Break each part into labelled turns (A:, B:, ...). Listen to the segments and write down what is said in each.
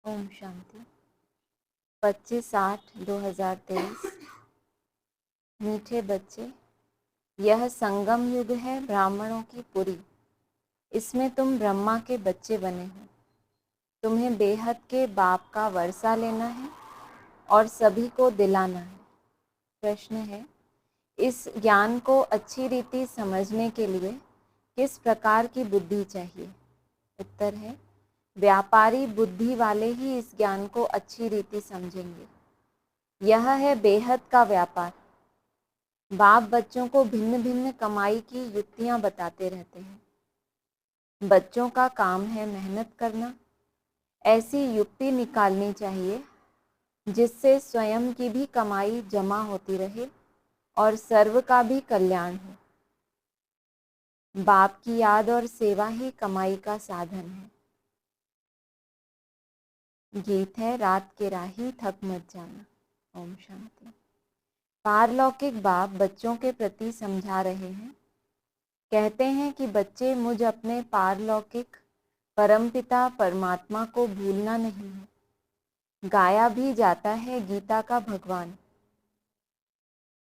A: ओम शांति। 25/8/2023। मीठे बच्चे, यह संगम युग है ब्राह्मणों की पुरी। इसमें तुम ब्रह्मा के बच्चे बने हो। तुम्हें बेहद के बाप का वर्षा लेना है और सभी को दिलाना है। प्रश्न है, इस ज्ञान को अच्छी रीति समझने के लिए किस प्रकार की बुद्धि चाहिए? उत्तर है, व्यापारी बुद्धि वाले ही इस ज्ञान को अच्छी रीति समझेंगे। यह है बेहद का व्यापार। बाप बच्चों को भिन्न भिन्न कमाई की युक्तियां बताते रहते हैं। बच्चों का काम है मेहनत करना। ऐसी युक्ति निकालनी चाहिए जिससे स्वयं की भी कमाई जमा होती रहे और सर्व का भी कल्याण हो। बाप की याद और सेवा ही कमाई का साधन है। गीत है, रात के राही थक मत जाना। ओम शांति। पारलौकिक बाप बच्चों के प्रति समझा रहे हैं। कहते हैं कि बच्चे, मुझ अपने पारलौकिक परमपिता परमात्मा को भूलना नहीं है। गाया भी जाता है गीता का भगवान,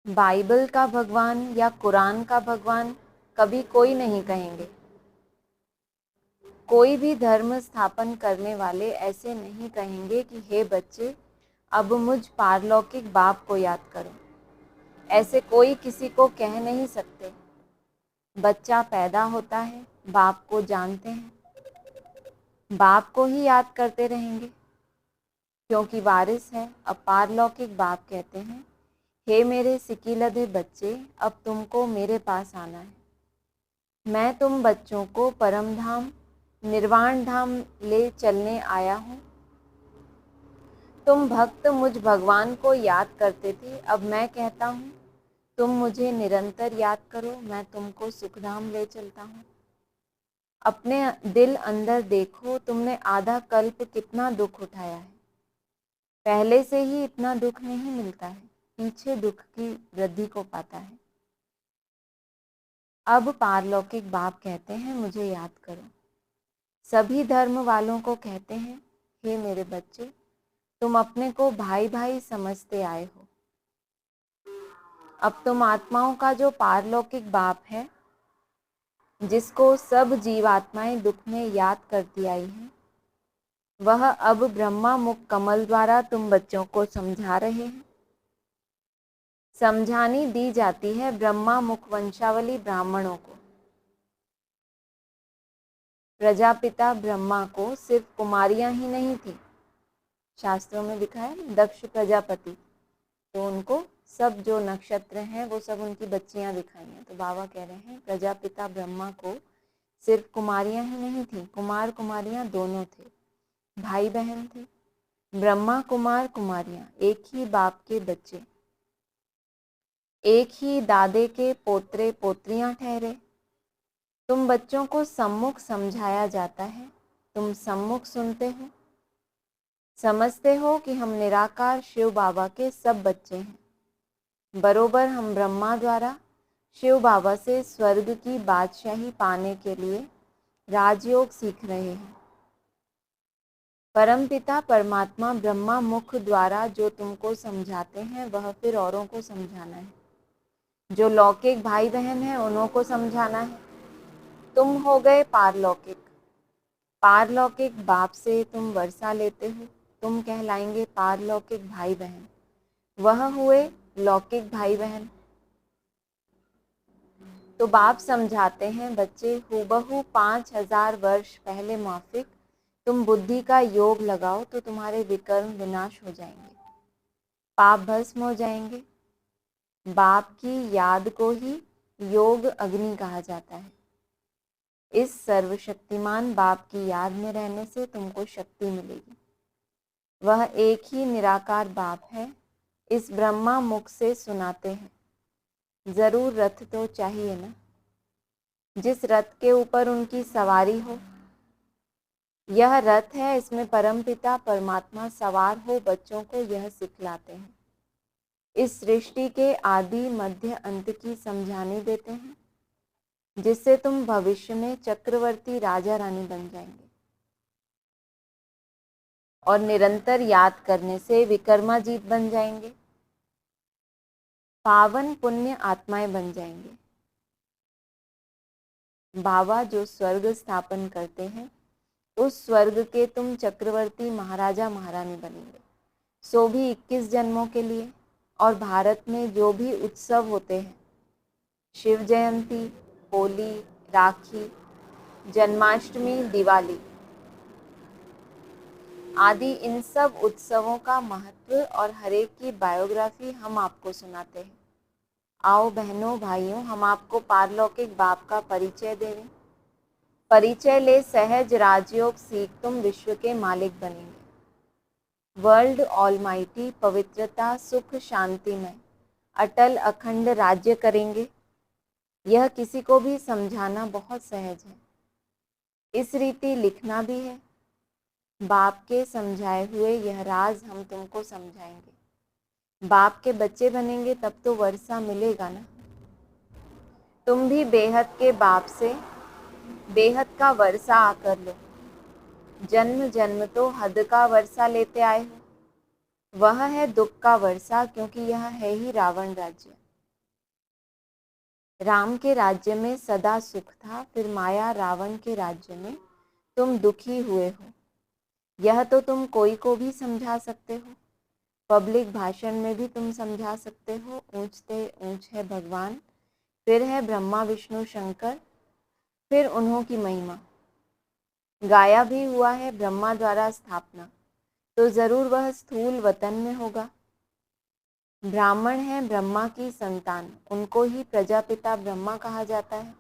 A: बाइबल का भगवान या कुरान का भगवान कभी कोई नहीं कहेंगे। कोई भी धर्म स्थापन करने वाले ऐसे नहीं कहेंगे कि हे बच्चे, अब मुझ पारलौकिक बाप को याद करो। ऐसे कोई किसी को कह नहीं सकते। बच्चा पैदा होता है, बाप को जानते हैं, बाप को ही याद करते रहेंगे क्योंकि वारिस है। अब पारलौकिक बाप कहते हैं, हे मेरे सिकीलधे बच्चे, अब तुमको मेरे पास आना है। मैं तुम बच्चों को परम धाम निर्वाण धाम ले चलने आया हूँ। तुम भक्त मुझ भगवान को याद करते थे, अब मैं कहता हूँ तुम मुझे निरंतर याद करो, मैं तुमको सुखधाम ले चलता हूँ। अपने दिल अंदर देखो, तुमने आधा कल्प कितना दुख उठाया है। पहले से ही इतना दुख नहीं मिलता है, पीछे दुख की वृद्धि को पाता है। अब पारलौकिक बाप कहते हैं, मुझे याद करो। सभी धर्म वालों को कहते हैं, हे मेरे बच्चे, तुम अपने को भाई भाई समझते आए हो। अब तुम आत्माओं का जो पारलौकिक बाप है, जिसको सब जीवात्माएं दुख में याद करती आई हैं, वह अब ब्रह्मा मुख कमल द्वारा तुम बच्चों को समझा रहे हैं। समझानी दी जाती है ब्रह्मा मुख वंशावली ब्राह्मणों को। प्रजापिता ब्रह्मा को सिर्फ कुमारियां ही नहीं थी। शास्त्रों में लिखा है दक्ष प्रजापति, तो उनको सब जो नक्षत्र हैं वो सब उनकी बच्चियां दिखाई हैं। तो बाबा कह रहे हैं प्रजापिता ब्रह्मा को सिर्फ कुमारियां ही नहीं थी, कुमार कुमारियां दोनों थे, भाई बहन थे। ब्रह्मा कुमार कुमारियां एक ही बाप के बच्चे, एक ही दादे के पोत्रे पोत्रियां ठहरे। तुम बच्चों को सम्मुख समझाया जाता है, तुम सम्मुख सुनते हो, समझते हो कि हम निराकार शिव बाबा के सब बच्चे हैं। बरोबर हम ब्रह्मा द्वारा शिव बाबा से स्वर्ग की बादशाही पाने के लिए राजयोग सीख रहे हैं। परमपिता परमात्मा ब्रह्मा मुख द्वारा जो तुमको समझाते हैं, वह फिर औरों को समझाना है। जो लौकिक भाई बहन हैं उन्हों को समझाना है। तुम हो गए पारलौकिक। पारलौकिक बाप से तुम वर्षा लेते हो, तुम कहलाएंगे पारलौकिक भाई बहन। वह हुए लौकिक भाई बहन। तो बाप समझाते हैं, बच्चे हूबहू 5000 वर्ष पहले माफिक तुम बुद्धि का योग लगाओ तो तुम्हारे विकर्म विनाश हो जाएंगे, पाप भस्म हो जाएंगे। बाप की याद को ही योग अग्नि कहा जाता है। इस सर्वशक्तिमान बाप की याद में रहने से तुमको शक्ति मिलेगी। वह एक ही निराकार बाप है। इस ब्रह्मा मुख से सुनाते हैं। जरूर रथ तो चाहिए ना, जिस रथ के ऊपर उनकी सवारी हो। यह रथ है, इसमें परमपिता परमात्मा सवार हो बच्चों को यह सिखलाते हैं। इस सृष्टि के आदि मध्य अंत की समझानी देते हैं, जिससे तुम भविष्य में चक्रवर्ती राजा रानी बन जाएंगे। और निरंतर याद करने से विकर्माजीत बन जाएंगे, पावन पुण्य आत्माएं बन जाएंगे। बाबा जो स्वर्ग स्थापन करते हैं उस स्वर्ग के तुम चक्रवर्ती महाराजा महारानी बनेंगे, सो भी 21 जन्मों के लिए। और भारत में जो भी उत्सव होते हैं, शिव जयंती, होली, राखी, जन्माष्टमी, दिवाली आदि, इन सब उत्सवों का महत्व और हर एक की बायोग्राफी हम आपको सुनाते हैं। आओ बहनों भाइयों, हम आपको पारलौकिक बाप का परिचय दें। परिचय ले सहज राजयोग सीख तुम विश्व के मालिक बनेंगे। वर्ल्ड ऑलमाइटी पवित्रता सुख शांति में अटल अखंड राज्य करेंगे। यह किसी को भी समझाना बहुत सहज है, इस रीति लिखना भी है। बाप के समझाए हुए यह राज हम तुमको समझाएंगे। बाप के बच्चे बनेंगे तब तो वर्षा मिलेगा ना। तुम भी बेहद के बाप से बेहद का वर्षा आकर लो। जन्म जन्म तो हद का वर्षा लेते आए हो, वह है दुख का वर्षा, क्योंकि यह है ही रावण राज्य। राम के राज्य में सदा सुख था, फिर माया रावण के राज्य में तुम दुखी हुए हो। यह तो तुम कोई को भी समझा सकते हो, पब्लिक भाषण में भी तुम समझा सकते हो। ऊंचते ऊंच है भगवान, फिर है ब्रह्मा विष्णु शंकर, फिर उन्हों की महिमा। गाया भी हुआ है ब्रह्मा द्वारा स्थापना, तो जरूर वह स्थूल वतन में होगा। ब्राह्मण है ब्रह्मा की संतान, उनको ही प्रजापिता ब्रह्मा कहा जाता है।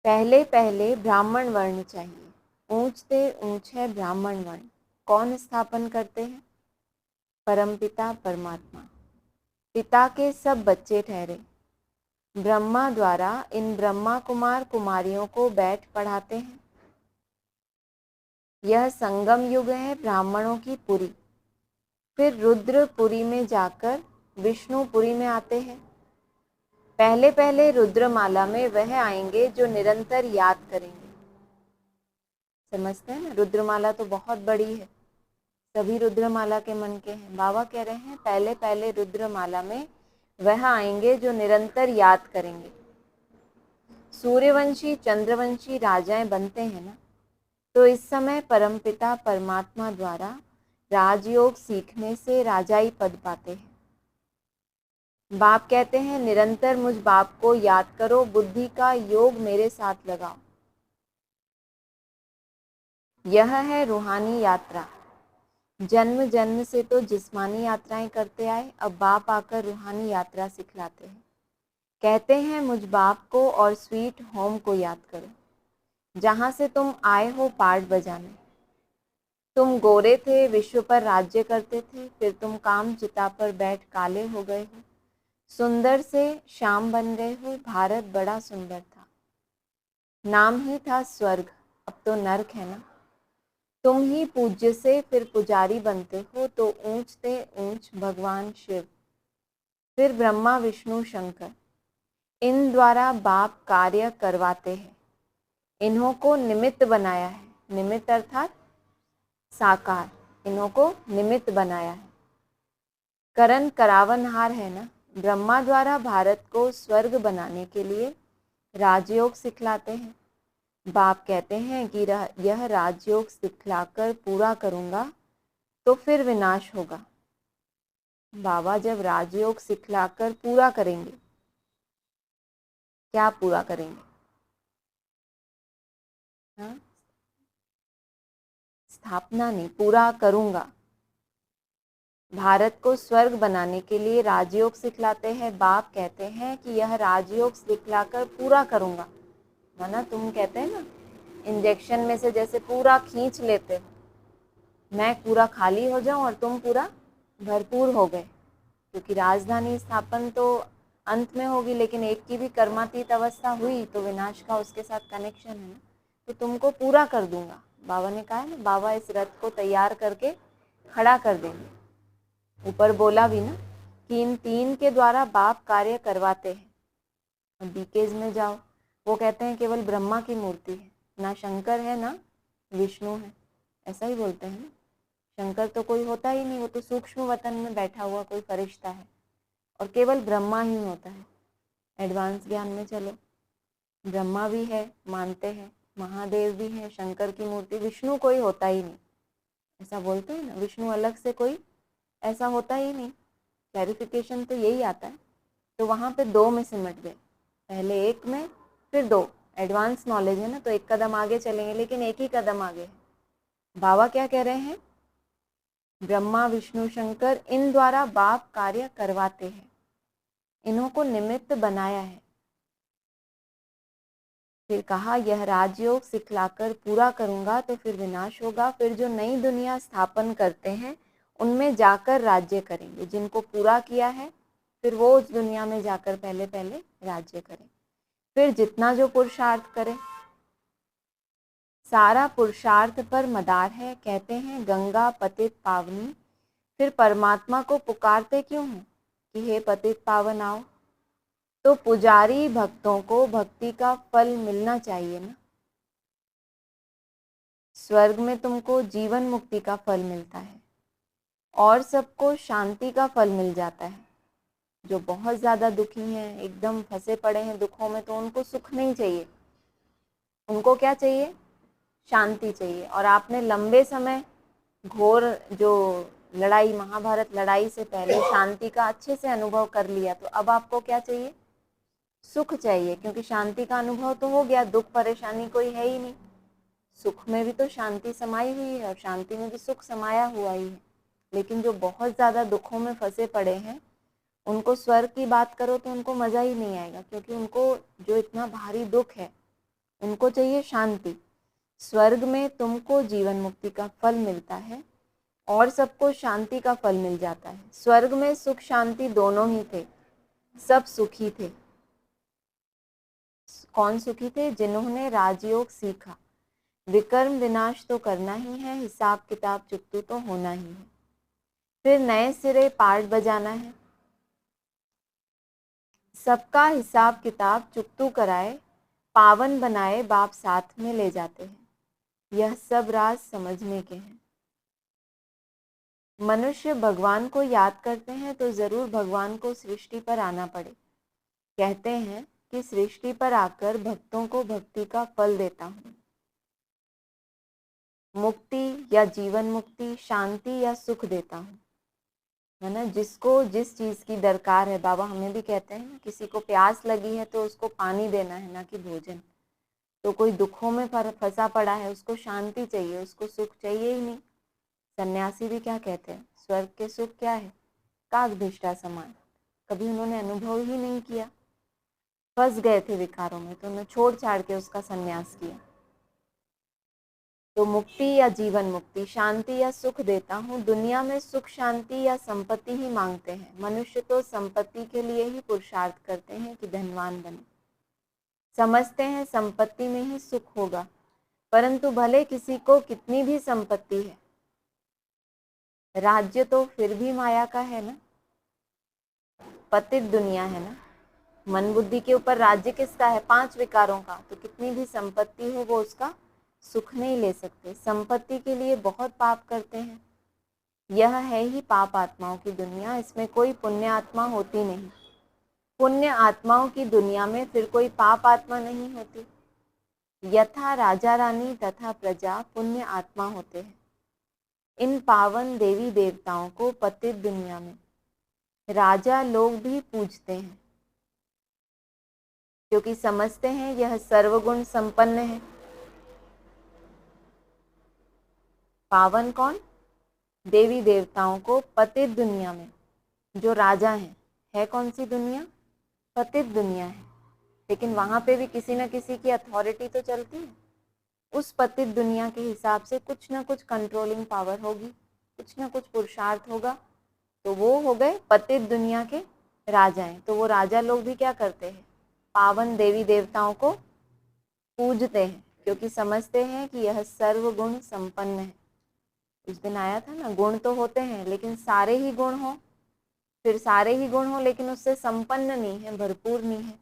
A: पहले पहले ब्राह्मण वर्ण चाहिए, ऊंचते ऊंच है ब्राह्मण वर्ण। कौन स्थापन करते हैं? परमपिता परमात्मा, पिता के सब बच्चे ठहरे। ब्रह्मा द्वारा इन ब्रह्मा कुमार कुमारियों को बैठ पढ़ाते हैं। यह संगम युग है ब्राह्मणों की पुरी, फिर रुद्रपुरी में जाकर विष्णुपुरी में आते हैं। पहले पहले रुद्रमाला में वह आएंगे जो निरंतर याद करेंगे। समझते हैं ना, रुद्रमाला तो बहुत बड़ी है, सभी रुद्रमाला के मन के हैं। बाबा कह रहे हैं पहले पहले रुद्रमाला में वह आएंगे जो निरंतर याद करेंगे। सूर्यवंशी चंद्रवंशी राजाएं बनते हैं ना, तो इस समय परमपिता परमात्मा द्वारा राजयोग सीखने से राजाई पद पाते हैं। बाप कहते हैं निरंतर मुझ बाप को याद करो, बुद्धि का योग मेरे साथ लगाओ। यह है रूहानी यात्रा। जन्म जन्म से तो जिस्मानी यात्राएं करते आए, अब बाप आकर रूहानी यात्रा सिखलाते हैं। कहते हैं मुझ बाप को और स्वीट होम को याद करो, जहां से तुम आए हो पार्ट बजाने। तुम गोरे थे, विश्व पर राज्य करते थे, फिर तुम काम चिता पर बैठ काले हो गए हो, सुंदर से श्याम बन गए हो। भारत बड़ा सुंदर था, नाम ही था स्वर्ग, अब तो नर्क है ना। तुम ही पूज्य से फिर पुजारी बनते हो, तो ऊंचते ऊंच भगवान शिव, फिर ब्रह्मा विष्णु शंकर, इन द्वारा बाप कार्य करवाते हैं। इन्हों को निमित्त बनाया है, निमित्त अर्थात साकार, इन्हों को निमित्त बनाया है। करण करावनहार है ना। ब्रह्मा द्वारा भारत को स्वर्ग बनाने के लिए राजयोग सिखलाते हैं। बाप कहते हैं कि यह राजयोग सिखलाकर पूरा करूंगा तो फिर विनाश होगा। बाबा जब राजयोग सिखलाकर पूरा करेंगे, क्या पूरा करेंगे? हाँ? स्थापना नहीं, पूरा करूंगा। भारत को स्वर्ग बनाने के लिए राजयोग सिखलाते हैं। बाप कहते हैं कि यह राजयोग सिखलाकर पूरा करूंगा। माना तुम कहते हैं ना इंजेक्शन में से जैसे पूरा खींच लेते हो, मैं पूरा खाली हो जाऊं और तुम पूरा भरपूर हो गए, क्योंकि राजधानी स्थापन तो अंत में होगी, लेकिन एक की भी कर्मातीत अवस्था हुई तो विनाश का उसके साथ कनेक्शन है ना। तो तुमको पूरा कर दूंगा। बाबा ने कहा है ना, बाबा इस रथ को तैयार करके खड़ा कर देंगे। ऊपर बोला भी ना कि इन तीन के द्वारा बाप कार्य करवाते हैं। बीकेज में जाओ, वो कहते हैं केवल ब्रह्मा की मूर्ति है, ना शंकर है ना विष्णु है। ऐसा ही बोलते हैं ना। शंकर तो कोई होता ही नहीं, वो तो सूक्ष्म वतन में बैठा हुआ कोई फरिश्ता है और केवल ब्रह्मा ही होता है। एडवांस ज्ञान में चलो, ब्रह्मा भी है मानते हैं, महादेव भी है, शंकर की मूर्ति, विष्णु कोई होता ही नहीं, ऐसा बोलते हैं ना, विष्णु अलग से कोई ऐसा होता ही नहीं। क्लैरिफिकेशन तो यही आता है। तो वहाँ पे दो में सिमट गए, पहले एक में फिर दो। एडवांस नॉलेज है ना, तो एक कदम आगे चलेंगे, लेकिन एक ही कदम आगे है। बाबा क्या कह रहे हैं, ब्रह्मा विष्णु शंकर इन द्वारा बाप कार्य करवाते हैं, इन्हों को निमित्त बनाया है। फिर कहा यह राजयोग सिखलाकर पूरा करूंगा तो फिर विनाश होगा, फिर जो नई दुनिया स्थापन करते हैं उनमें जाकर राज्य करेंगे। जिनको पूरा किया है फिर वो उस दुनिया में जाकर पहले पहले राज्य करें। फिर जितना जो पुरुषार्थ करे, सारा पुरुषार्थ पर मदार है। कहते हैं गंगा पतित पावनी, फिर परमात्मा को पुकारते क्यों हैं कि हे पतित पावन आओ। तो पुजारी भक्तों को भक्ति का फल मिलना चाहिए ना। स्वर्ग में तुमको जीवन मुक्ति का फल मिलता है और सबको शांति का फल मिल जाता है। जो बहुत ज़्यादा दुखी हैं, एकदम फंसे पड़े हैं दुखों में, तो उनको सुख नहीं चाहिए, उनको क्या चाहिए, शांति चाहिए। और आपने लंबे समय घोर जो लड़ाई, महाभारत लड़ाई से पहले शांति का अच्छे से अनुभव कर लिया, तो अब आपको क्या चाहिए, सुख चाहिए, क्योंकि शांति का अनुभव तो हो गया, दुख परेशानी कोई है ही नहीं। सुख में भी तो शांति समाई हुई है और शांति में भी सुख समाया हुआ ही है। लेकिन जो बहुत ज़्यादा दुखों में फंसे पड़े हैं, उनको स्वर्ग की बात करो तो उनको मज़ा ही नहीं आएगा, क्योंकि उनको जो इतना भारी दुख है, उनको चाहिए शांति। स्वर्ग में तुमको जीवन मुक्ति का फल मिलता है और सबको शांति का फल मिल जाता है। स्वर्ग में सुख शांति दोनों ही थे, सब सुखी थे। कौन सुखी थे, जिन्होंने राजयोग सीखा। विकर्म विनाश तो करना ही है, हिसाब किताब चुकतू तो होना ही है। फिर नए सिरे पार्ट बजाना है, सबका हिसाब किताब चुकतू कराए, पावन बनाए बाप साथ में ले जाते हैं। यह सब राज समझने के हैं। मनुष्य भगवान को याद करते हैं तो जरूर भगवान को सृष्टि पर आना पड़े। कहते हैं कि सृष्टि पर आकर भक्तों को भक्ति का फल देता हूँ। मुक्ति या जीवन मुक्ति, शांति या सुख देता हूँ, है ना। जिसको जिस चीज़ की दरकार है, बाबा हमें भी कहते हैं ना, किसी को प्यास लगी है तो उसको पानी देना है, ना कि भोजन। तो कोई दुखों में फंसा पड़ा है, उसको शांति चाहिए, उसको सुख चाहिए ही नहीं। सन्यासी भी क्या कहते हैं, स्वर्ग के सुख क्या है, कागभिष्टा समान। कभी उन्होंने अनुभव ही नहीं किया, फंस गए थे विकारों में, तो उन्होंने छोड़ छाड़ के उसका सन्यास किया। तो मुक्ति या जीवन मुक्ति, शांति या सुख देता हूँ। दुनिया में सुख शांति या संपत्ति ही मांगते हैं। मनुष्य तो संपत्ति के लिए ही पुरुषार्थ करते हैं कि धनवान बने। समझते हैं संपत्ति में ही सुख होगा, परंतु भले किसी को कितनी भी संपत्ति है, राज्य तो फिर भी माया का है ना, पतित दुनिया है ना। मन बुद्धि के ऊपर राज्य किसका है, 5 विकारों का। तो कितनी भी संपत्ति हो वो उसका सुख नहीं ले सकते। संपत्ति के लिए बहुत पाप करते हैं। यह है ही पाप आत्माओं की दुनिया, इसमें कोई पुण्य आत्मा होती नहीं। पुण्य आत्माओं की दुनिया में फिर कोई पाप आत्मा नहीं होती। यथा राजा रानी तथा प्रजा पुण्य आत्मा होते हैं। इन पावन देवी देवताओं को पतित दुनिया में राजा लोग भी पूजते हैं, क्योंकि समझते हैं यह सर्वगुण संपन्न है। पावन कौन, देवी देवताओं को पतित दुनिया में जो राजा हैं, है कौन सी दुनिया, पतित दुनिया है। लेकिन वहाँ पे भी किसी न किसी की अथॉरिटी तो चलती है। उस पतित दुनिया के हिसाब से कुछ ना कुछ कंट्रोलिंग पावर होगी, कुछ ना कुछ पुरुषार्थ होगा, तो वो हो गए पतित दुनिया के राजा हैं। तो वो राजा लोग भी क्या करते हैं, पावन देवी देवताओं को पूजते हैं, क्योंकि समझते हैं कि यह सर्वगुण संपन्न है। उस दिन आया था ना, गुण तो होते हैं लेकिन सारे ही गुण हो, फिर सारे ही गुण हो लेकिन उससे संपन्न नहीं है, भरपूर नहीं है।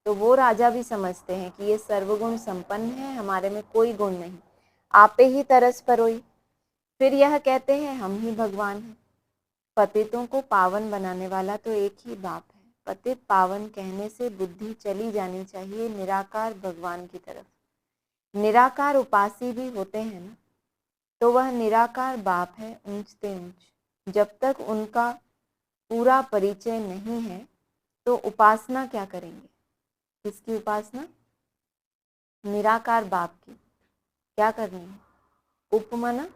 A: तो वो राजा भी समझते हैं कि ये सर्वगुण संपन्न है, हमारे में कोई गुण नहीं। आपे ही तरस परोई, फिर यह कहते हैं हम ही भगवान हैं। पतितों को पावन बनाने वाला तो एक ही बाप है। पतित पावन कहने से बुद्धि चली जानी चाहिए निराकार भगवान की तरफ। निराकार उपासी भी होते हैं ना, तो वह निराकार बाप है ऊंचते ऊंच। जब तक उनका पूरा परिचय नहीं है तो उपासना क्या करेंगे? किसकी उपासना? निराकार बाप की। क्या करनी है? उपमाना।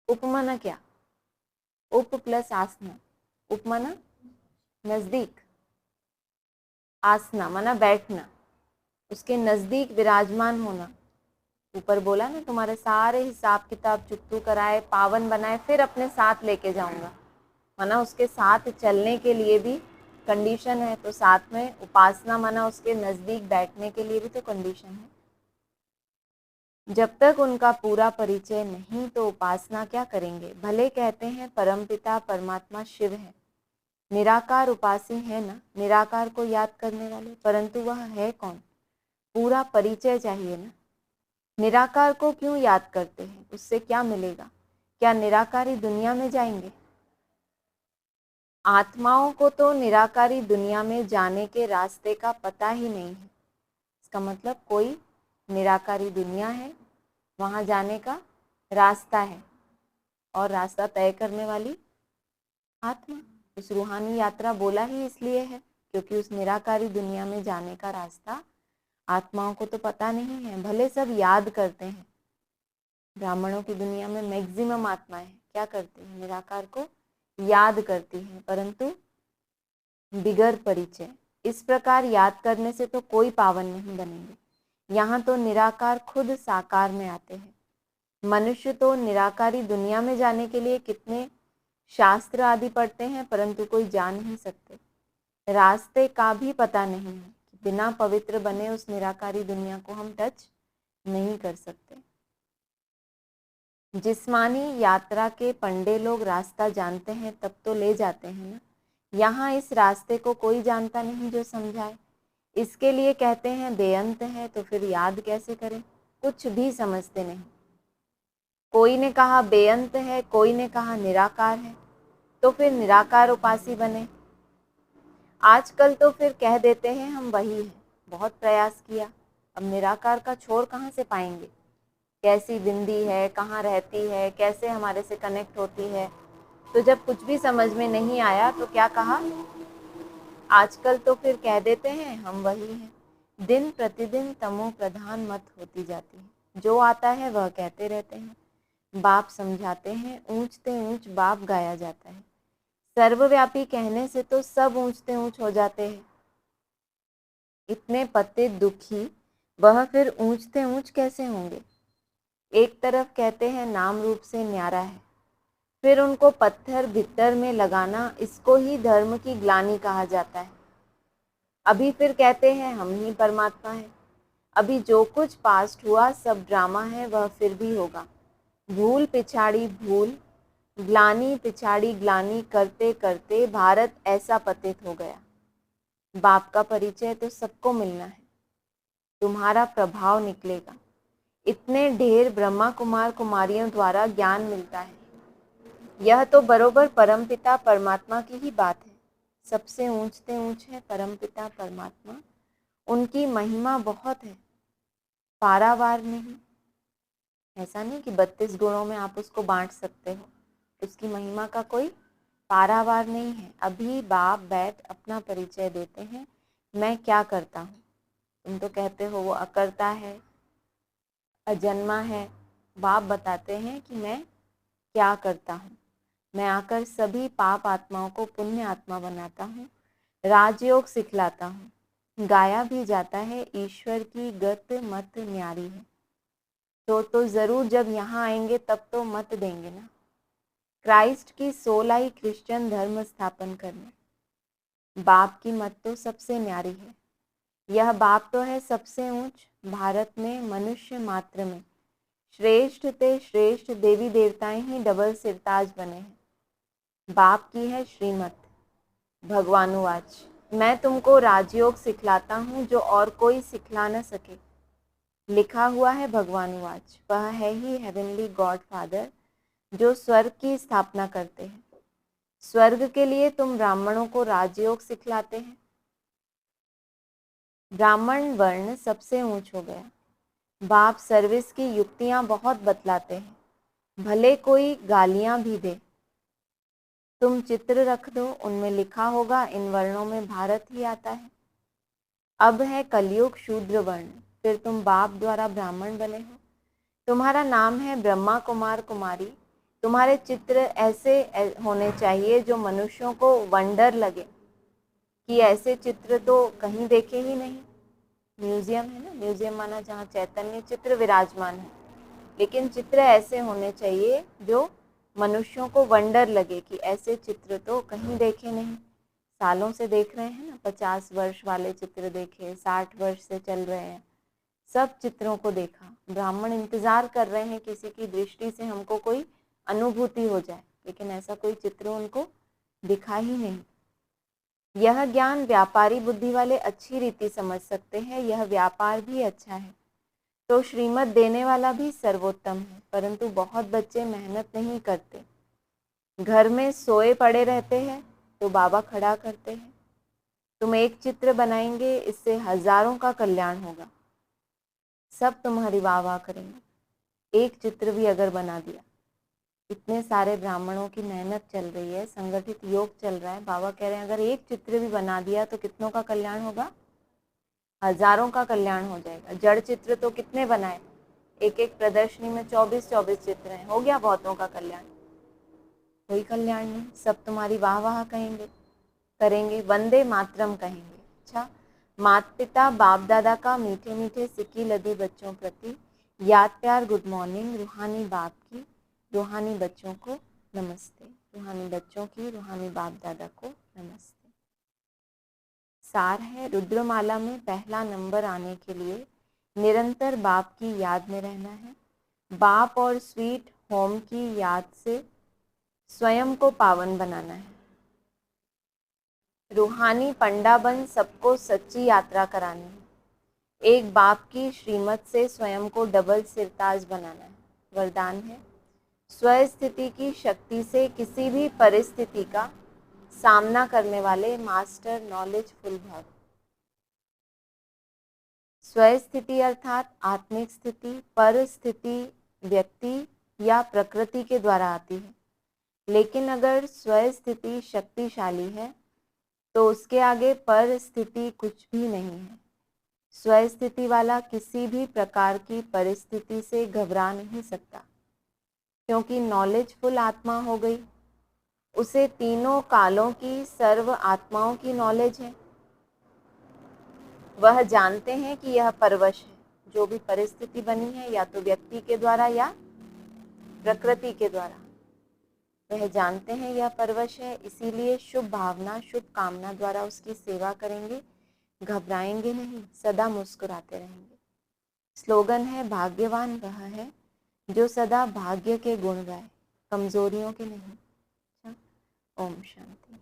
A: उपमाना क्या? उप प्लस आसना। उपमाना नजदीक, आसना माना बैठना, उसके नजदीक विराजमान होना। ऊपर बोला ना, तुम्हारे सारे हिसाब किताब चुकतू कराए, पावन बनाए, फिर अपने साथ लेके जाऊंगा। माना उसके साथ चलने के लिए भी कंडीशन है, तो साथ में उपासना माना उसके नजदीक बैठने के लिए भी तो कंडीशन है। जब तक उनका पूरा परिचय नहीं तो उपासना क्या करेंगे? भले कहते हैं परमपिता परमात्मा शिव है, निराकार उपासी है ना, निराकार को याद करने वाले, परंतु वह है कौन? पूरा परिचय चाहिए ना। निराकार को क्यों याद करते हैं? उससे क्या मिलेगा? क्या निराकारी दुनिया में जाएंगे? आत्माओं को तो निराकारी दुनिया में जाने के रास्ते का पता ही नहीं है। इसका मतलब कोई निराकारी दुनिया है, वहां जाने का रास्ता है, और रास्ता तय करने वाली आत्मा। उस रूहानी यात्रा बोला ही इसलिए है क्योंकि उस निराकारी दुनिया में जाने का रास्ता आत्माओं को तो पता नहीं है। भले सब याद करते हैं, ब्राह्मणों की दुनिया में मैक्सिमम आत्माएं क्या करती हैं? निराकार को याद करती हैं, परंतु बिगर परिचय। इस प्रकार याद करने से तो कोई पावन नहीं बनेंगे। यहाँ तो निराकार खुद साकार में आते हैं। मनुष्य तो निराकारी दुनिया में जाने के लिए कितने शास्त्र आदि पढ़ते हैं, परंतु कोई जा नहीं सकते। रास्ते का भी पता नहीं है कि बिना पवित्र बने उस निराकारी दुनिया को हम टच नहीं कर सकते। जिस्मानी यात्रा के पंडे लोग रास्ता जानते हैं तब तो ले जाते हैं ना। यहाँ इस रास्ते को कोई जानता नहीं जो समझाए। इसके लिए कहते हैं बेअंत है, तो फिर याद कैसे करें? कुछ भी समझते नहीं। कोई ने कहा बेअंत है, कोई ने कहा निराकार है, तो फिर निराकार उपासी बने। आजकल तो फिर कह देते हैं हम वही हैं, बहुत प्रयास किया, अब निराकार का छोर कहाँ से पाएंगे? कैसी बिंदी है, कहाँ रहती है, कैसे हमारे से कनेक्ट होती है? तो जब कुछ भी समझ में नहीं आया तो क्या कहा? आजकल तो फिर कह देते हैं हम वही हैं। दिन प्रतिदिन तमो प्रधान मत होती जाती है। जो आता है वह कहते रहते हैं। बाप समझाते हैं, ऊंचते ऊंच बाप गाया जाता है। सर्वव्यापी कहने से तो सब ऊंचते ऊंच हो जाते हैं। इतने पतित दुखी, वह फिर ऊंचते ऊंच कैसे होंगे? एक तरफ कहते हैं नाम रूप से न्यारा है, फिर उनको पत्थर भीतर में लगाना, इसको ही धर्म की ग्लानि कहा जाता है। अभी फिर कहते हैं हम ही परमात्मा हैं। अभी जो कुछ पास्ट हुआ सब ड्रामा है, वह फिर भी होगा। भूल पिछाड़ी भूल, ग्लानि पिछाड़ी ग्लानि करते करते भारत ऐसा पतित हो गया। बाप का परिचय तो सबको मिलना है, तुम्हारा प्रभाव निकलेगा। इतने ढेर ब्रह्मा कुमार कुमारियों द्वारा ज्ञान मिलता है। यह तो बरोबर परमपिता परमात्मा की ही बात है। सबसे ऊंचते ऊंच है परमपिता परमात्मा, उनकी महिमा बहुत है, पारावार नहीं। ऐसा नहीं कि 32 गुणों में आप उसको बांट सकते हो, उसकी महिमा का कोई पारावार नहीं है। अभी बाप बैठ अपना परिचय देते हैं, मैं क्या करता हूँ। तुम तो कहते हो वो अकर्ता है, अजन्मा है। बाप बताते हैं कि मैं क्या करता हूँ। मैं आकर सभी पाप आत्माओं को पुण्य आत्मा बनाता हूँ, राजयोग सिखलाता हूँ। गाया भी जाता है ईश्वर की गत मत न्यारी है। तो ज़रूर जब यहाँ आएंगे तब तो मत देंगे ना। क्राइस्ट की 16 क्रिश्चियन धर्म स्थापन करना, बाप की मत तो सबसे न्यारी है। यह बाप तो है सबसे ऊंच। भारत में मनुष्य मात्र में श्रेष्ठ ते श्रेष्ठ देवी देवताएं ही डबल सिरताज बने हैं। बाप की है श्रीमत। भगवानुवाच, मैं तुमको राजयोग सिखलाता हूँ जो और कोई सिखला न सके। लिखा हुआ है भगवानुवाच, वह है ही हेवनली गॉड फादर जो स्वर्ग की स्थापना करते हैं। स्वर्ग के लिए तुम ब्राह्मणों को राजयोग सिखलाते हैं। ब्राह्मण वर्ण सबसे ऊंच हो गया। बाप सर्विस की युक्तियां बहुत बतलाते हैं, भले कोई गालियां भी दे। तुम चित्र रख दो, उनमें लिखा होगा इन वर्णों में भारत ही आता है। अब है कलयुग शूद्र वर्ण, फिर तुम बाप द्वारा ब्राह्मण बने हो। तुम्हारा नाम है ब्रह्मा कुमार कुमारी। तुम्हारे चित्र ऐसे होने चाहिए जो मनुष्यों को वंडर लगे कि ऐसे चित्र तो कहीं देखे ही नहीं। म्यूजियम है ना, म्यूजियम माना जहाँ चैतन्य चित्र विराजमान है, लेकिन चित्र ऐसे होने चाहिए जो मनुष्यों को वंडर लगे कि ऐसे चित्र तो कहीं देखे नहीं। सालों से देख रहे हैं ना, 50 वर्ष वाले चित्र देखे, 60 वर्ष से चल रहे हैं, सब चित्रों को देखा। ब्राह्मण इंतजार कर रहे हैं किसी की दृष्टि से हमको कोई अनुभूति हो जाए, लेकिन ऐसा कोई चित्र उनको दिखा ही नहीं। यह ज्ञान व्यापारी बुद्धि वाले अच्छी रीति समझ सकते हैं, यह व्यापार भी अच्छा है तो श्रीमत देने वाला भी सर्वोत्तम है, परंतु बहुत बच्चे मेहनत नहीं करते, घर में सोए पड़े रहते हैं तो बाबा खड़ा करते हैं। तुम एक चित्र बनाएंगे, इससे हजारों का कल्याण होगा, सब तुम्हारी वाह वाह करेंगे। एक चित्र भी अगर बना दिया, इतने सारे ब्राह्मणों की मेहनत चल रही है, संगठित योग चल रहा है, बाबा कह रहे हैं अगर एक चित्र भी बना दिया तो कितनों का कल्याण होगा, हजारों का कल्याण हो जाएगा। जड़ चित्र तो कितने बनाए, एक एक प्रदर्शनी में 24-24 चित्र हैं, हो गया बहुतों का कल्याण। कोई कल्याण नहीं, सब तुम्हारी वाह वाह कहेंगे, करेंगे, वंदे मातरम कहेंगे। अच्छा, माता पिता बाप दादा का मीठे मीठे सिक्की लदे बच्चों प्रति याद प्यार गुड मॉर्निंग। रूहानी बाप की रूहानी बच्चों को नमस्ते। रूहानी बच्चों की रूहानी बाप दादा को नमस्ते। सार है, रुद्रमाला में पहला नंबर आने के लिए निरंतर बाप की याद में रहना है। बाप और स्वीट होम की याद से स्वयं को पावन बनाना है। रूहानी पंडा बन सबको सच्ची यात्रा करानी है। एक बाप की श्रीमत से स्वयं को डबल सिरताज बनाना है। वरदान है, स्वस्थिति की शक्ति से किसी भी परिस्थिति का सामना करने वाले मास्टर नॉलेजफुल भव। स्वस्थिति अर्थात आत्मिक स्थिति, परिस्थिति व्यक्ति या प्रकृति के द्वारा आती है, लेकिन अगर स्वस्थिति शक्तिशाली है तो उसके आगे परिस्थिति कुछ भी नहीं है। स्वस्थिति वाला किसी भी प्रकार की परिस्थिति से घबरा नहीं सकता, क्योंकि नॉलेजफुल आत्मा हो गई, उसे तीनों कालों की सर्व आत्माओं की नॉलेज है। वह जानते हैं कि यह परवश है, जो भी परिस्थिति बनी है या तो व्यक्ति के द्वारा या प्रकृति के द्वारा, वह जानते हैं यह परवश है, इसीलिए शुभ भावना शुभ कामना द्वारा उसकी सेवा करेंगे, घबराएंगे नहीं, सदा मुस्कुराते रहेंगे। स्लोगन है, भाग्यवान वह है जो सदा भाग्य के गुण गाए, कमजोरियों के नहीं। ओम शांति।